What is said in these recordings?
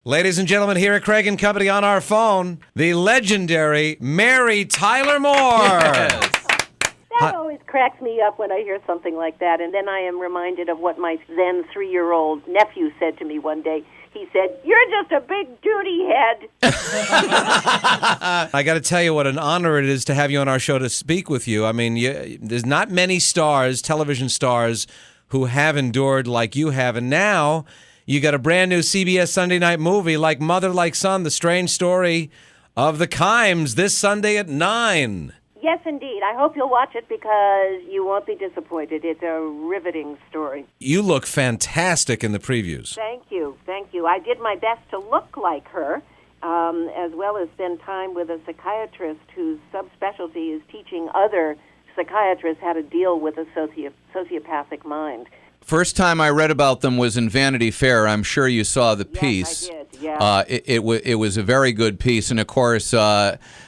Ladies and gentlemen, here at Craig and Company on our phone, the legendary Mary Tyler Moore. Yes. That always cracks me up when I hear something like that, and then I am reminded of what my then 3-year-old nephew said to me one day. He said, "You're just a big duty head." I got to tell you what an honor it is to have you on our show to speak with you. I mean, there's not many stars, television stars, who have endured like you have, and now you got a brand new CBS Sunday night movie, Like Mother Like Son, The Strange Story of the Kimes, this Sunday at 9. Yes, indeed. I hope you'll watch it because you won't be disappointed. It's a riveting story. You look fantastic in the previews. Thank you. Thank you. I did my best to look like her, as well as spend time with a psychiatrist whose subspecialty is teaching other psychiatrists how to deal with a sociopathic mind. First time I read about them was in Vanity Fair. I'm sure you saw the piece. Yes, I did, yeah. It was a very good piece. And, of course,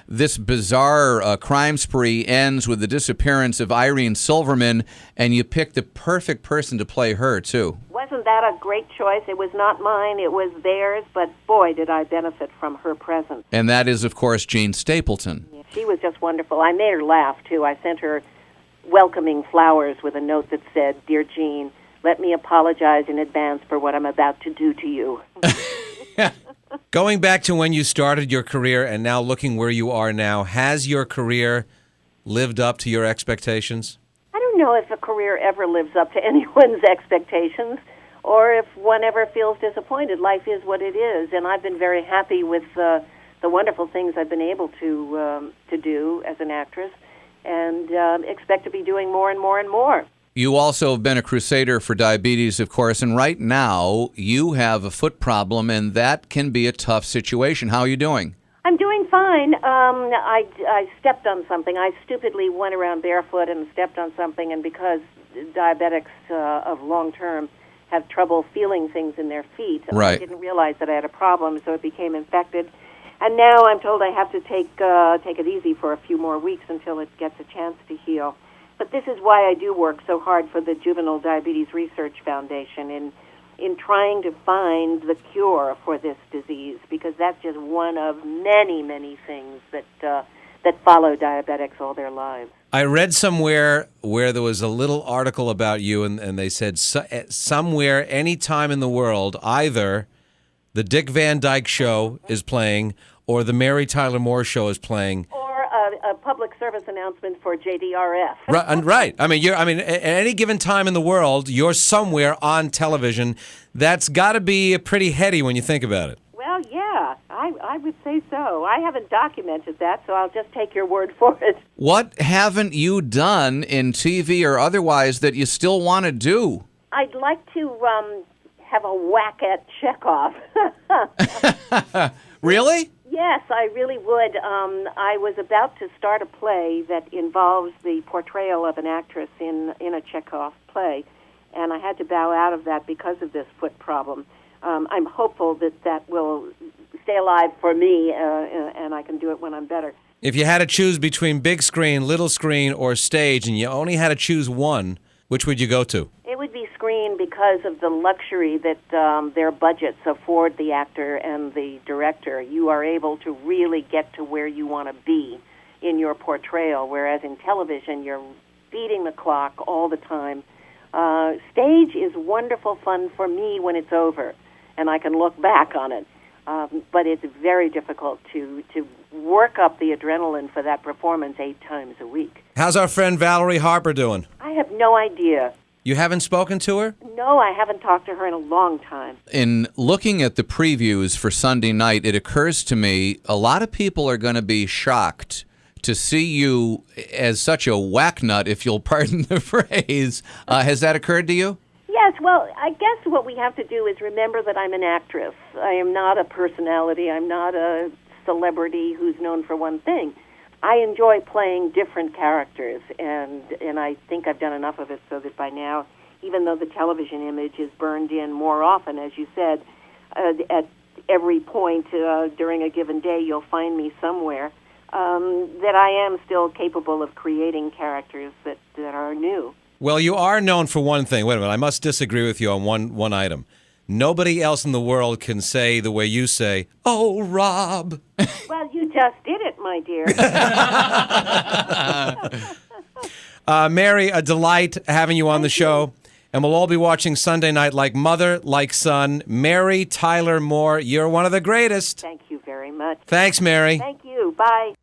this bizarre crime spree ends with the disappearance of Irene Silverman, and you picked the perfect person to play her, too. Wasn't that a great choice? It was not mine. It was theirs. But, boy, did I benefit from her presence. And that is, of course, Jean Stapleton. Yeah, she was just wonderful. I made her laugh, too. I sent her welcoming flowers with a note that said, "Dear Jean, let me apologize in advance for what I'm about to do to you." Going back to when you started your career and now looking where you are now, has your career lived up to your expectations? I don't know if a career ever lives up to anyone's expectations or if one ever feels disappointed. Life is what it is, and I've been very happy with the wonderful things I've been able to do as an actress, and expect to be doing more and more and more. You also have been a crusader for diabetes, of course, and right now you have a foot problem, and that can be a tough situation. How are you doing? I'm doing fine. I stepped on something. I stupidly went around barefoot and stepped on something, and because diabetics of long term have trouble feeling things in their feet, right. I didn't realize that I had a problem, so it became infected. And now I'm told I have to take it easy for a few more weeks until it gets a chance to heal. But this is why I do work so hard for the Juvenile Diabetes Research Foundation in trying to find the cure for this disease, because that's just one of many, many things that follow diabetics all their lives. I read somewhere where there was a little article about you, and they said somewhere, any time in the world, either the Dick Van Dyke Show is playing or the Mary Tyler Moore Show is playing. A public service announcement for JDRF. Right. I mean, at any given time in the world, you're somewhere on television. That's got to be pretty heady when you think about it. Well, yeah, I would say so. I haven't documented that, so I'll just take your word for it. What haven't you done in TV or otherwise that you still want to do? I'd like to have a whack at Chekhov. Really? Yes, I really would. I was about to start a play that involves the portrayal of an actress in a Chekhov play, and I had to bow out of that because of this foot problem. I'm hopeful that will stay alive for me, and I can do it when I'm better. If you had to choose between big screen, little screen, or stage, and you only had to choose one, which would you go to? It would be screen because of the luxury that their budgets afford the actor and the director. You are able to really get to where you want to be in your portrayal, whereas in television you're beating the clock all the time. Stage is wonderful fun for me when it's over, and I can look back on it. But it's very difficult to work up the adrenaline for that performance 8 times a week. How's our friend Valerie Harper doing? I have no idea. You haven't spoken to her? No, I haven't talked to her in a long time. In looking at the previews for Sunday night, it occurs to me a lot of people are going to be shocked to see you as such a whacknut, if you'll pardon the phrase. Has that occurred to you? Yes, well, I guess what we have to do is remember that I'm an actress. I am not a personality. I'm not a celebrity who's known for one thing. I enjoy playing different characters, and I think I've done enough of it so that by now, even though the television image is burned in more often, as you said, at every point during a given day you'll find me somewhere, that I am still capable of creating characters that are new. Well, you are known for one thing. Wait a minute, I must disagree with you on one item. Nobody else in the world can say the way you say, "Oh, Rob." Well, you just did it, my dear. Mary, a delight having you on the show. And we'll all be watching Sunday night like mother, like son. Mary Tyler Moore, you're one of the greatest. Thank you very much. Thanks, Mary. Thank you. Bye.